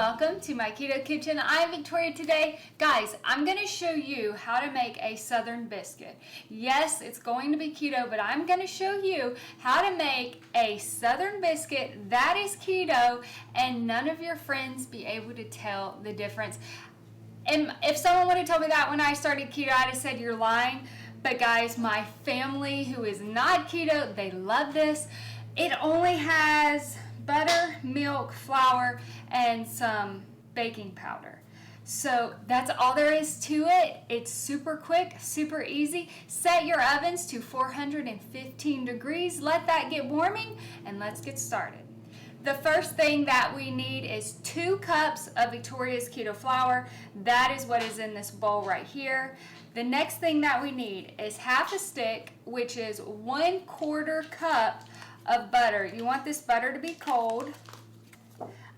welcome to my Keto Kitchen. I'm Victoria today. Guys, I'm going to show you how to make a southern biscuit. Yes, it's going to be keto, but I'm going to show you how to make a southern biscuit that is keto and none of your friends be able to tell the difference. And if someone would have told me that when I started keto, I'd have said you're lying. But guys, my family who is not keto, they love this. It only has butter, milk, flour, and some baking powder. So that's all there is to it. It's super quick, super easy. Set your ovens to 415 degrees. Let that get warming and let's get started. The first thing that we need is 2 cups of Victoria's Keto flour. That is what is in this bowl right here. The next thing that we need is half a stick, which is 1/4 cup of butter. You want this butter to be cold.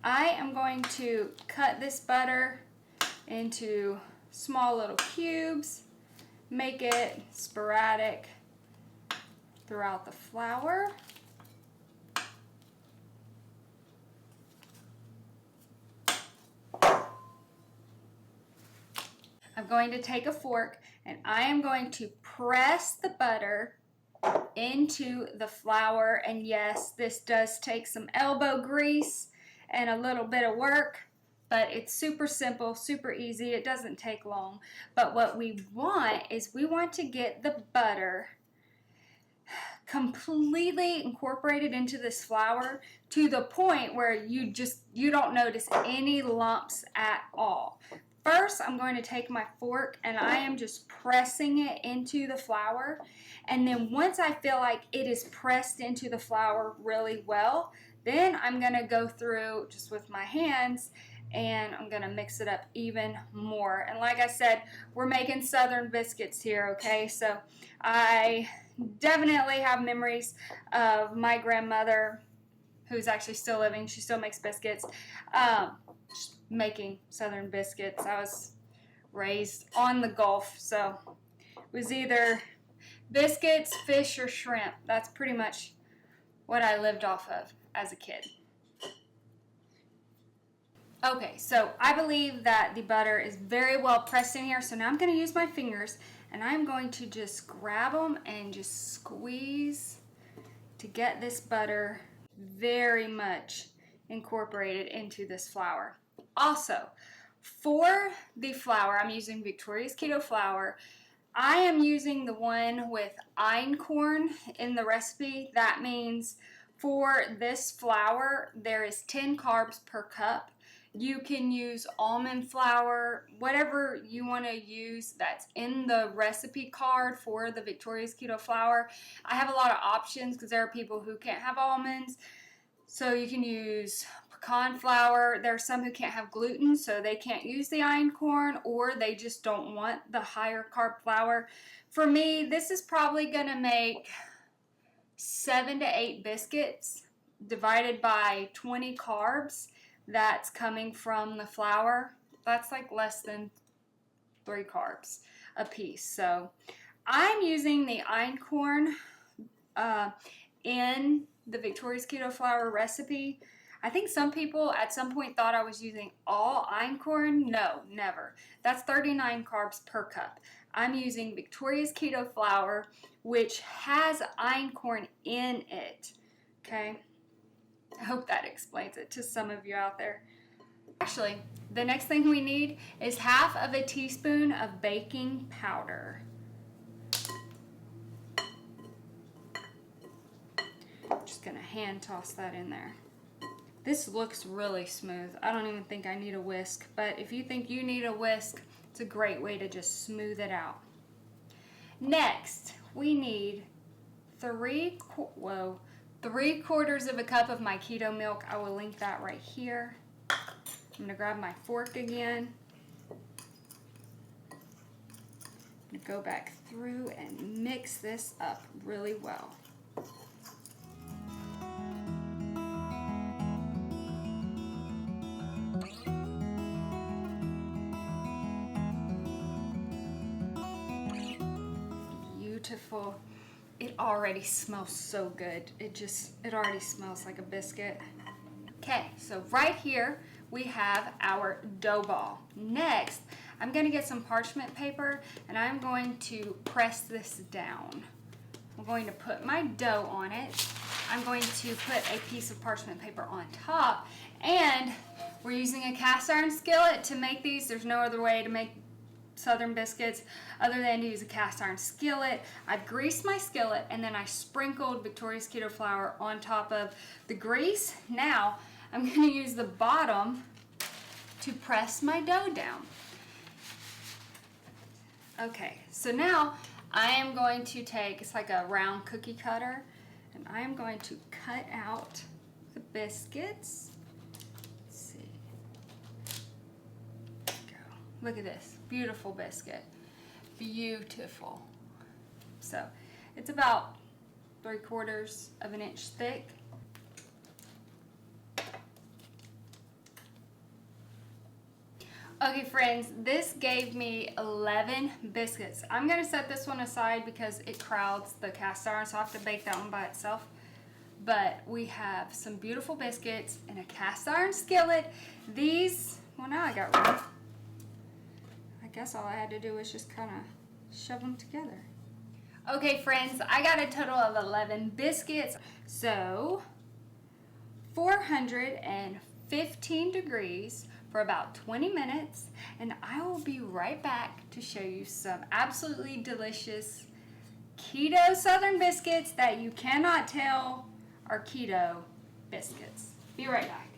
I am going to cut this butter into small little cubes, make it sporadic throughout the flour. I'm going to take a fork and I am going to press the butter into the flour, and yes, this does take some elbow grease and a little bit of work, but it's super simple, super easy. It doesn't take long. But what we want is we want to get the butter completely incorporated into this flour to the point where you don't notice any lumps at all. First, I'm going to take my fork and I am just pressing it into the flour. And then once I feel like it is pressed into the flour really well, then I'm going to go through just with my hands and I'm going to mix it up even more. And like I said, we're making southern biscuits here, okay? So I definitely have memories of my grandmother, who's actually still living. She still makes biscuits. Making southern biscuits. I was raised on the Gulf, so it was either biscuits, fish, or shrimp. That's pretty much what I lived off of as a kid. Okay, so I believe that the butter is very well pressed in here, so now I'm going to use my fingers and I'm going to just grab them and just squeeze to get this butter very much incorporated into this flour. Also, for the flour, I'm using Victoria's Keto flour. I am using the one with Einkorn in the recipe. That means for this flour, there is 10 carbs per cup. You can use almond flour, whatever you want to use that's in the recipe card for the Victoria's Keto flour. I have a lot of options because there are people who can't have almonds. So you can use pecan flour. There are some who can't have gluten, so they can't use the Einkorn, or they just don't want the higher carb flour. For me, this is probably going to make 7 to 8 biscuits divided by 20 carbs. That's coming from the flour. That's like less than 3 carbs a piece. So I'm using the Einkorn in the Victoria's Keto flour recipe. I think some people at some point thought I was using all Einkorn. No, never. That's 39 carbs per cup. I'm using Victoria's Keto flour, which has Einkorn in it. Okay? I hope that explains it to some of you out there. Actually, the next thing we need is 1/2 teaspoon of baking powder. Just gonna hand toss that in there. This looks really smooth. I don't even think I need a whisk, but if you think you need a whisk, it's a great way to just smooth it out. Next, we need 3/4 of a cup of my keto milk. I will link that right here. I'm gonna grab my fork again. I'm gonna go back through and mix this up really well. Beautiful. It already smells so good. It already smells like a biscuit. Okay, so right here we have our dough ball. Next, I'm going to get some parchment paper and I'm going to press this down. I'm going to put my dough on it. I'm going to put a piece of parchment paper on top, and we're using a cast iron skillet to make these. There's no other way to make Southern biscuits other than to use a cast iron skillet. I've greased my skillet and then I sprinkled Victoria's Keto flour on top of the grease. Now I'm going to use the bottom to press my dough down. Okay, so now I am going to take, it's like a round cookie cutter, and I am going to cut out the biscuits. Let's see. There we go. Look at this. Beautiful biscuit. Beautiful. So it's about 3/4 of an inch thick. Okay friends, this gave me 11 biscuits. I'm going to set this one aside because it crowds the cast iron, so I have to bake that one by itself. But we have some beautiful biscuits in a cast iron skillet. These, well now I got room. I guess all I had to do was just kind of shove them together. Okay friends, I got a total of 11 biscuits. So 415 degrees for about 20 minutes, and I will be right back to show you some absolutely delicious keto Southern biscuits that you cannot tell are keto biscuits. Be right back.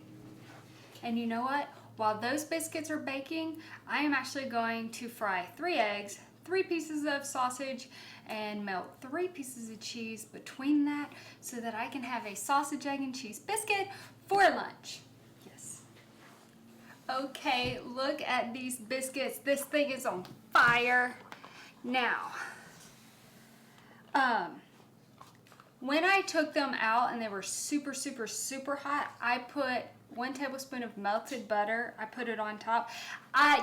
And you know what? While those biscuits are baking, I am actually going to fry 3 eggs, 3 pieces of sausage, and melt 3 pieces of cheese between that so that I can have a sausage, egg, and cheese biscuit for lunch. Yes. Okay, look at these biscuits. This thing is on fire. Now, when I took them out and they were super, super, super hot, I put 1 tablespoon of melted butter. I put it on top.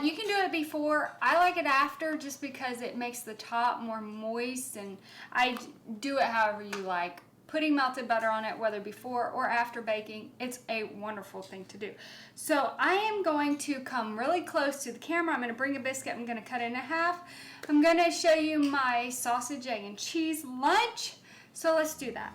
You can do it before. I like it after just because it makes the top more moist, and I do it however you like. Putting melted butter on it, whether before or after baking, it's a wonderful thing to do. So I am going to come really close to the camera. I'm going to bring a biscuit. I'm going to cut it in half. I'm going to show you my sausage, egg, and cheese lunch. So let's do that.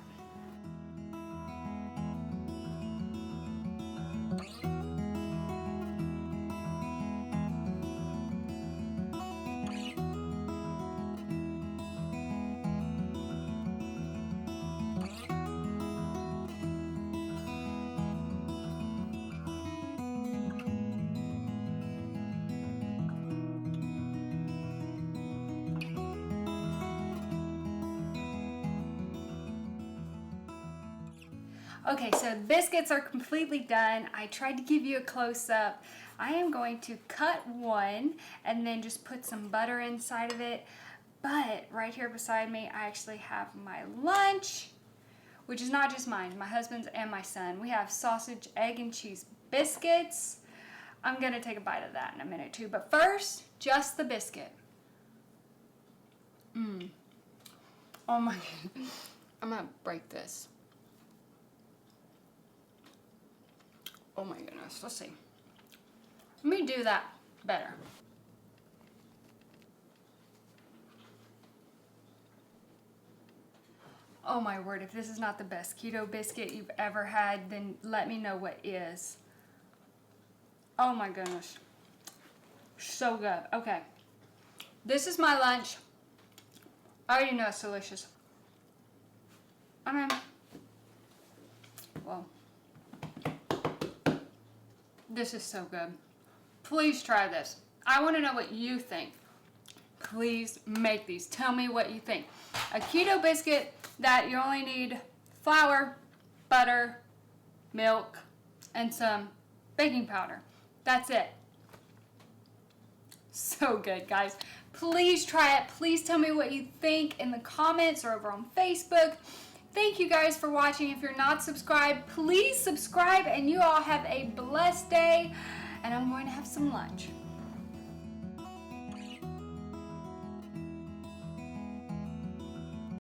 Okay, so biscuits are completely done. I tried to give you a close-up. I am going to cut one and then just put some butter inside of it. But right here beside me, I actually have my lunch, which is not just mine, my husband's and my son. We have sausage, egg, and cheese biscuits. I'm gonna take a bite of that in a minute too, but first, just the biscuit. Oh my, I'm gonna break this. Oh my goodness, let's see. Let me do that better. Oh my word, if this is not the best keto biscuit you've ever had, then let me know what is. Oh my goodness. So good. Okay. This is my lunch. I already know it's delicious. I mean, well, this is so good. Please try this. I want to know what you think. Please make these. Tell me what you think. A keto biscuit that you only need flour, butter, milk, and some baking powder. That's it. So good, guys. Please try it. Please tell me what you think in the comments or over on Facebook. Thank you guys for watching. If you're not subscribed, please subscribe, and you all have a blessed day, and I'm going to have some lunch.